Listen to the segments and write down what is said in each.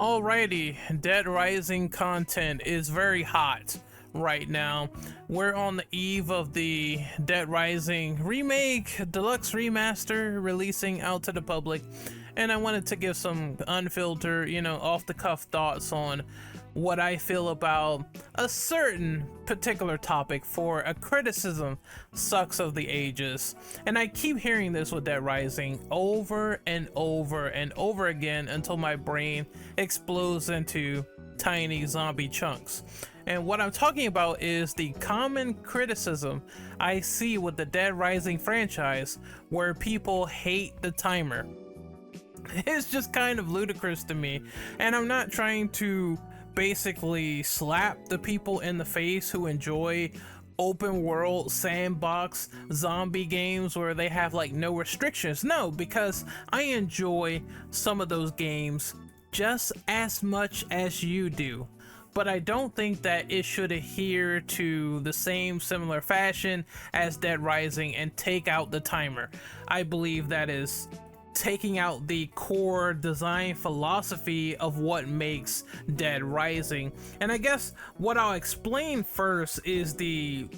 Alrighty, Dead Rising content is very hot right now. We're on the eve of the Dead Rising remake, deluxe remaster releasing out to the public, and I wanted to give some unfiltered, off the cuff thoughts on what I feel about a certain particular topic for a criticism sucks of the ages. And I keep hearing this with Dead Rising over and over and over again until my brain explodes into tiny zombie chunks. And what I'm talking about is the common criticism I see with the Dead Rising franchise where people hate the timer. It's just kind of ludicrous to me, and I'm not trying to basically slap the people in the face who enjoy open world sandbox zombie games where they have like no restrictions. No, because I enjoy some of those games just as much as you do, but I don't think that it should adhere to the same similar fashion as Dead Rising and take out the timer. I believe that is taking out the core design philosophy of what makes Dead Rising. And I guess what I'll explain first is the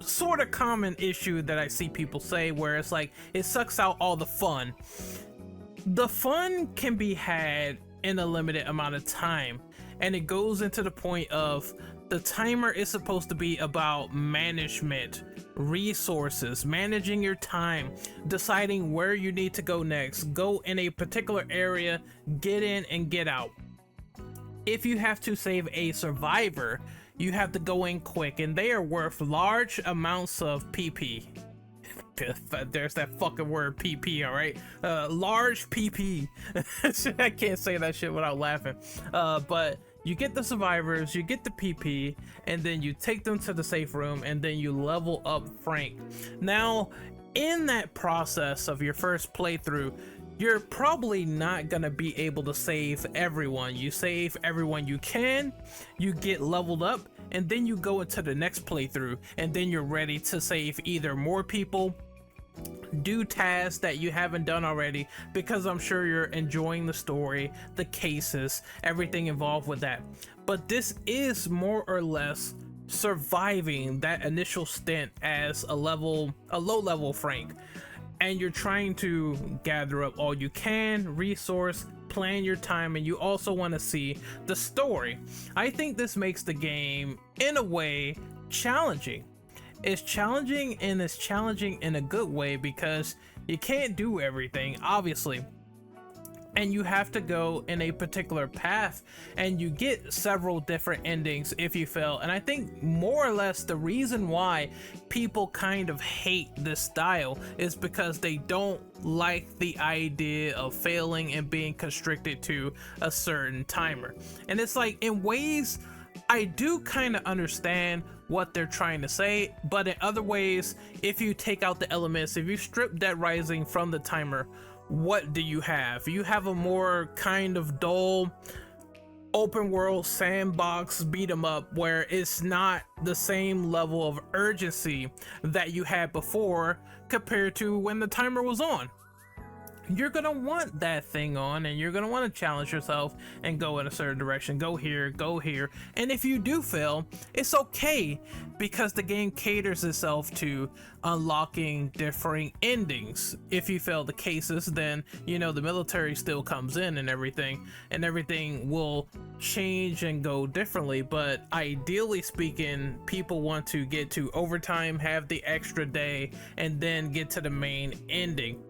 sort of common issue that I see people say where it's like it sucks out all the fun. The fun can be had in a limited amount of time, and it goes into the point of the timer is supposed to be about management, resources, managing your time, deciding where you need to go next, go in a particular area, get in and get out. If you have to save a survivor, you have to go in quick, and they are worth large amounts of PP. There's that fucking word PP, all right? Large PP. I can't say that shit without laughing. But you get the survivors, you get the PP, and then you take them to the safe room, and then you level up Frank. Now, in that process of your first playthrough, you're probably not gonna be able to save everyone. You save everyone you can, you get leveled up, and then you go into the next playthrough, and then you're ready to save either more people, do tasks that you haven't done already, because I'm sure you're enjoying the story, the cases, everything involved with that. But this is more or less surviving that initial stint as a low level Frank, and you're trying to gather up all you can, resource, plan your time, and you also want to see the story. I think this makes the game in a way challenging. It's challenging, and it's challenging in a good way because you can't do everything, obviously, and you have to go in a particular path, and you get several different endings if you fail. And I think more or less the reason why people kind of hate this style is because they don't like the idea of failing and being constricted to a certain timer. And it's like, in ways I do kind of understand what they're trying to say, but in other ways, if you take out the elements, if you strip Dead Rising from the timer, what do you have? You have a more kind of dull open world sandbox beat 'em up where it's not the same level of urgency that you had before compared to when the timer was on. You're gonna want that thing on, and you're gonna want to challenge yourself and go in a certain direction, go here, and if you do fail, it's okay, because the game caters itself to unlocking differing endings. If you fail the cases, then the military still comes in and everything will change and go differently. But ideally speaking, people want to get to overtime, have the extra day, and then get to the main ending.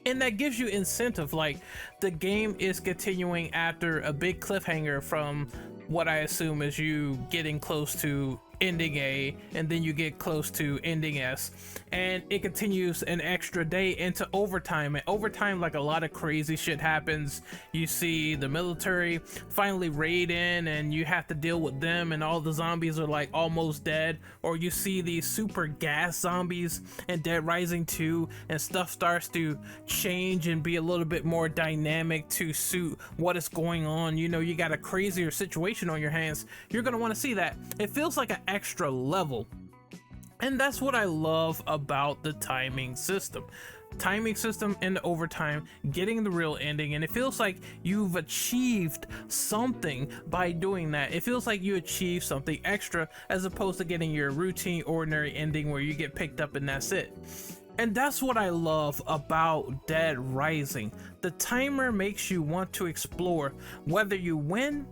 And that gives you incentive. Like, the game is continuing after a big cliffhanger from what I assume is you getting close to ending A, and then you get close to ending S, and it continues an extra day into overtime. And overtime, like, a lot of crazy shit happens. You see the military finally raid in, and you have to deal with them, and all the zombies are like almost dead. Or you see these super gas zombies in Dead Rising 2, and stuff starts to change and be a little bit more dynamic to suit what is going on. You got a crazier situation on your hands. You're gonna want to see that. It feels like an extra level. And that's what I love about the timing system. timing system and the overtime, getting the real ending, and it feels like you've achieved something by doing that. It feels like you achieved something extra as opposed to getting your routine ordinary ending where you get picked up and that's it. And that's what I love about Dead Rising. The timer makes you want to explore whether you win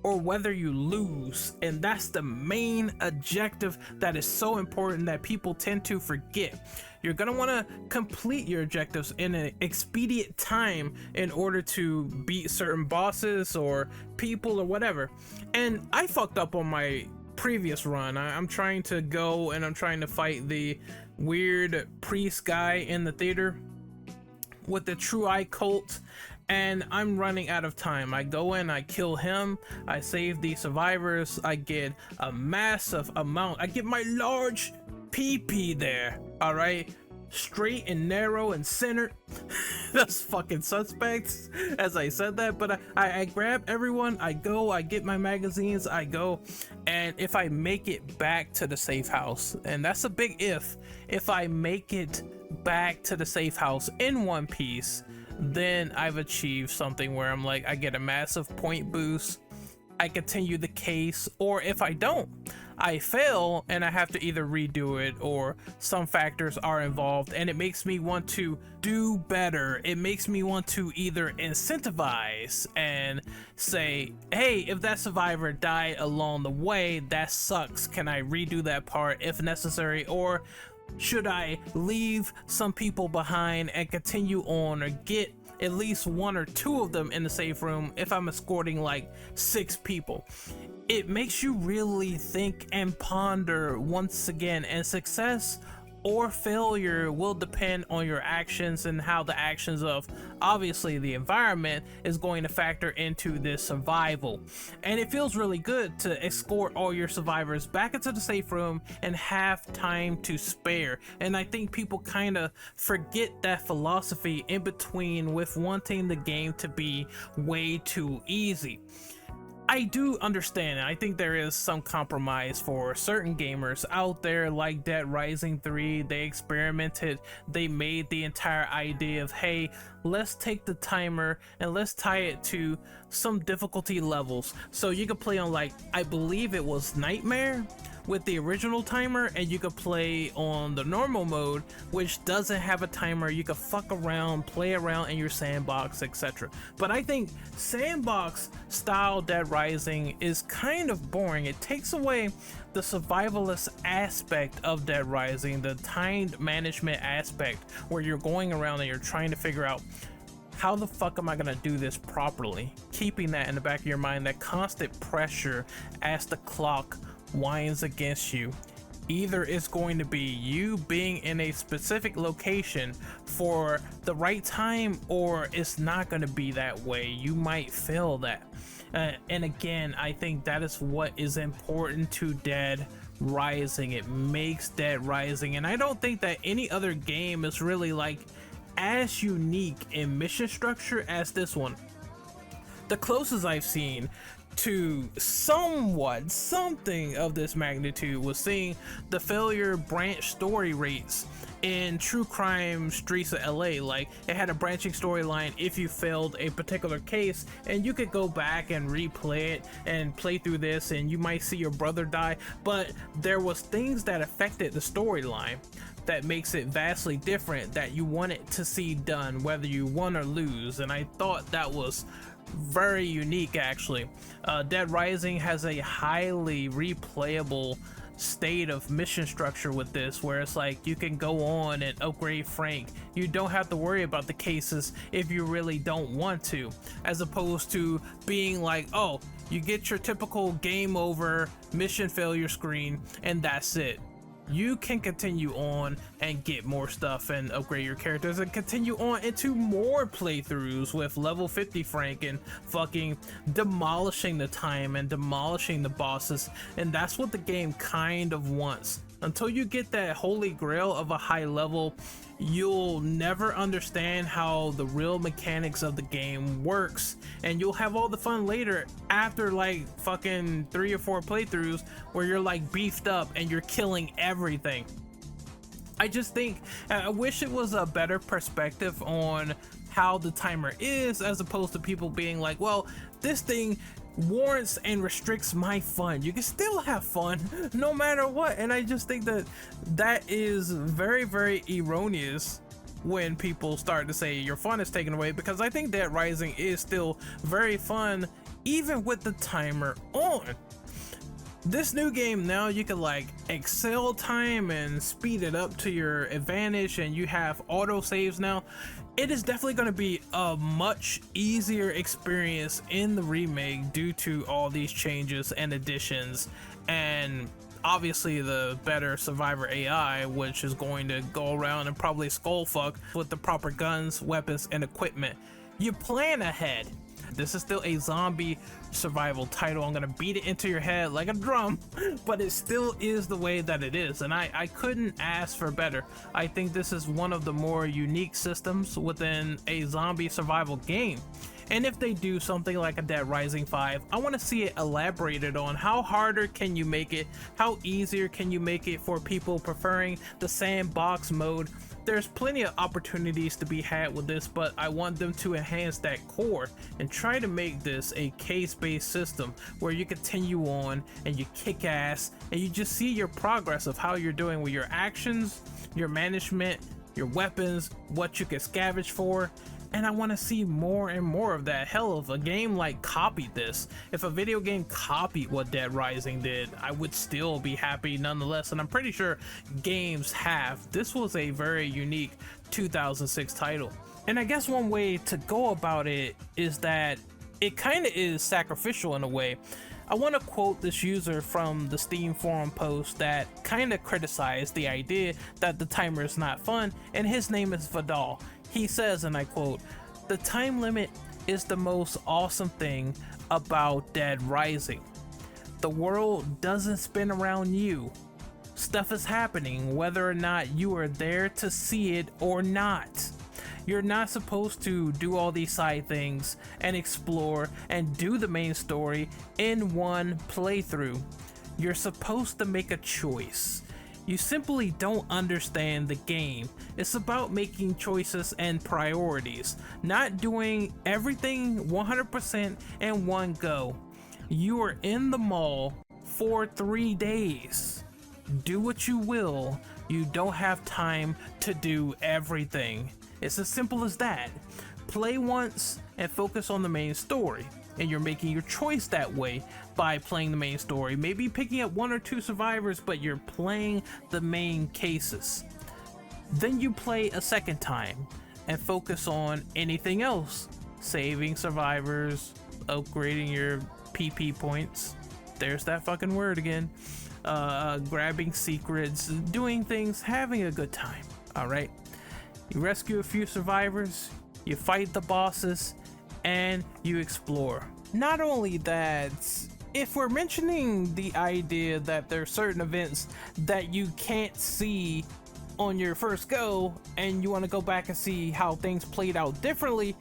or whether you lose, and that's the main objective that is so important that people tend to forget. You're gonna want to complete your objectives in an expedient time in order to beat certain bosses or people or whatever. And I fucked up on my previous run. I'm trying to go and I'm trying to fight the weird priest guy in the theater with the True Eye cult, and I'm running out of time. I go in, I kill him, I save the survivors, I get a massive amount, I get my large PP there, all right, straight and narrow and centered. That's fucking suspect as I said that, but I grab everyone, I go, I get my magazines, I go, and if I make it back to the safe house, and that's a big if I make it back to the safe house in one piece, then I've achieved something where I'm like, I get a massive point boost, I continue the case, or if I don't, I fail and I have to either redo it or some factors are involved, and it makes me want to do better. It makes me want to either incentivize and say, hey, if that survivor died along the way, that sucks. Can I redo that part if necessary? Or should I leave some people behind and continue on, or get at least 1 or 2 of them in the safe room if I'm escorting like 6 people? It makes you really think and ponder once again, and success or failure will depend on your actions and how the actions of obviously the environment is going to factor into this survival. And it feels really good to escort all your survivors back into the safe room and have time to spare. And I think people kind of forget that philosophy in between with wanting the game to be way too easy. I do understand, I think there is some compromise for certain gamers out there like Dead Rising 3. They experimented, they made the entire idea of, hey, let's take the timer and let's tie it to some difficulty levels. So you could play on, like, I believe it was Nightmare with the original timer, and you could play on the normal mode, which doesn't have a timer. You could fuck around, play around in your sandbox, etc. But I think sandbox style Dead Rising is kind of boring. It takes away the survivalist aspect of Dead Rising, the timed management aspect, where you're going around and you're trying to figure out, how the fuck am I gonna do this properly? Keeping that in the back of your mind, that constant pressure as the clock winds against you. Either it's going to be you being in a specific location for the right time, or it's not going to be that way. You might fail that. And again, I think that is what is important to Dead Rising. It makes Dead Rising, and I don't think that any other game is really like as unique in mission structure as this one. The closest I've seen to something of this magnitude was seeing the failure branch story rates in True Crime Streets of LA. Like, it had a branching storyline if you failed a particular case, and you could go back and replay it and play through this, and you might see your brother die, but there was things that affected the storyline that makes it vastly different that you wanted to see done whether you won or lose. And I thought that was very unique, actually. Dead Rising has a highly replayable state of mission structure with this, where it's like you can go on and upgrade Frank. You don't have to worry about the cases if you really don't want to, as opposed to being like, oh, you get your typical game over mission failure screen and that's it. You can continue on and get more stuff and upgrade your characters and continue on into more playthroughs with level 50 Frank and fucking demolishing the time and demolishing the bosses. And that's what the game kind of wants. Until you get that holy grail of a high level, you'll never understand how the real mechanics of the game works, and you'll have all the fun later after like fucking 3 or 4 playthroughs where you're like beefed up and you're killing everything. I just think I wish it was a better perspective on how the timer is, as opposed to people being like, well, this thing warrants and restricts my fun. You can still have fun no matter what. And I just think that that is very, very erroneous when people start to say your fun is taken away, because I think Dead Rising is still very fun even with the timer on. This new game, now you can like excel time and speed it up to your advantage, and you have auto saves now. It is definitely going to be a much easier experience in the remake due to all these changes and additions, and obviously the better survivor AI, which is going to go around and probably skull fuck with the proper guns, weapons, and equipment. You plan ahead. This is still a zombie survival title. I'm gonna beat it into your head like a drum, but it still is the way that it is, and I couldn't ask for better. I think this is one of the more unique systems within a zombie survival game. And if they do something like a Dead Rising 5, I want to see it elaborated on how harder can you make it, how easier can you make it for people preferring the sandbox mode. There's plenty of opportunities to be had with this, but I want them to enhance that core and try to make this a case-based system where you continue on and you kick ass and you just see your progress of how you're doing with your actions, your management, your weapons, what you can scavenge for. And I want to see more and more of that. Hell, if a game like copied this, if a video game copied what Dead Rising did, I would still be happy nonetheless. And I'm pretty sure games have. This was a very unique 2006 title. And I guess one way to go about it is that it kind of is sacrificial in a way. I want to quote this user from the Steam forum post that kind of criticized the idea that the timer is not fun, and his name is Vidal. He says, and I quote, "The time limit is the most awesome thing about Dead Rising. The world doesn't spin around you. Stuff is happening whether or not you are there to see it or not. You're not supposed to do all these side things and explore and do the main story in one playthrough. You're supposed to make a choice. You simply don't understand the game. It's about making choices and priorities, not doing everything 100% in one go. You are in the mall for 3 days. Do what you will. You don't have time to do everything. It's as simple as that. Play once and focus on the main story. And you're making your choice that way by playing the main story. Maybe picking up 1 or 2 survivors, but you're playing the main cases. Then you play a second time and focus on anything else. Saving survivors, upgrading your PP points. There's that fucking word again. Grabbing secrets, doing things, having a good time. Alright? You rescue a few survivors, you fight the bosses, and you explore. Not only that, if we're mentioning the idea that there are certain events that you can't see on your first go and you want to go back and see how things played out differently,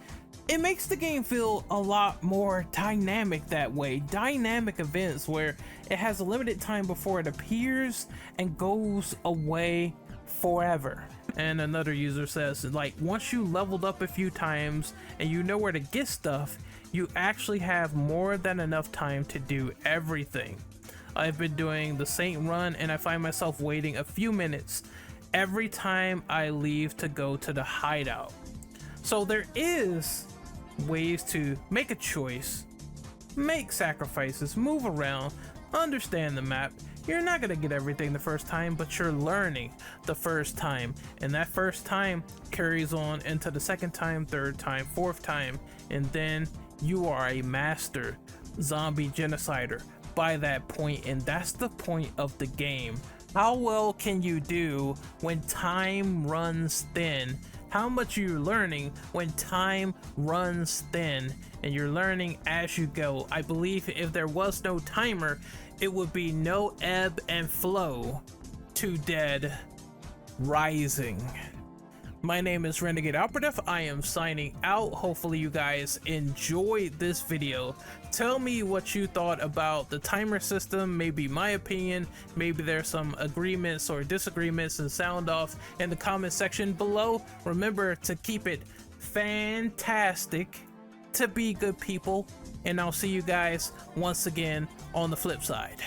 it makes the game feel a lot more dynamic that way. Dynamic events where it has a limited time before it appears and goes away forever. And another user says, like, once you leveled up a few times and you know where to get stuff, you actually have more than enough time to do everything. I've been doing the Saint run and I find myself waiting a few minutes every time I leave to go to the hideout. So there is ways to make a choice, make sacrifices, move around, understand the map. You're not gonna get everything the first time, but you're learning the first time, and that first time carries on into the second time, third time, fourth time, and then you are a master zombie genocider by that point. And that's the point of the game. How well can you do when time runs thin? How much you're learning when time runs thin, and you're learning as you go. I believe if there was no timer, it would be no ebb and flow to Dead Rising. My name is Renegade Operative. I am signing out. Hopefully you guys enjoyed this video. Tell me what you thought about the timer system, maybe my opinion, maybe there's some agreements or disagreements, and sound off in the comment section below. Remember to keep it fantastic, to be good people, and I'll see you guys once again on the flip side.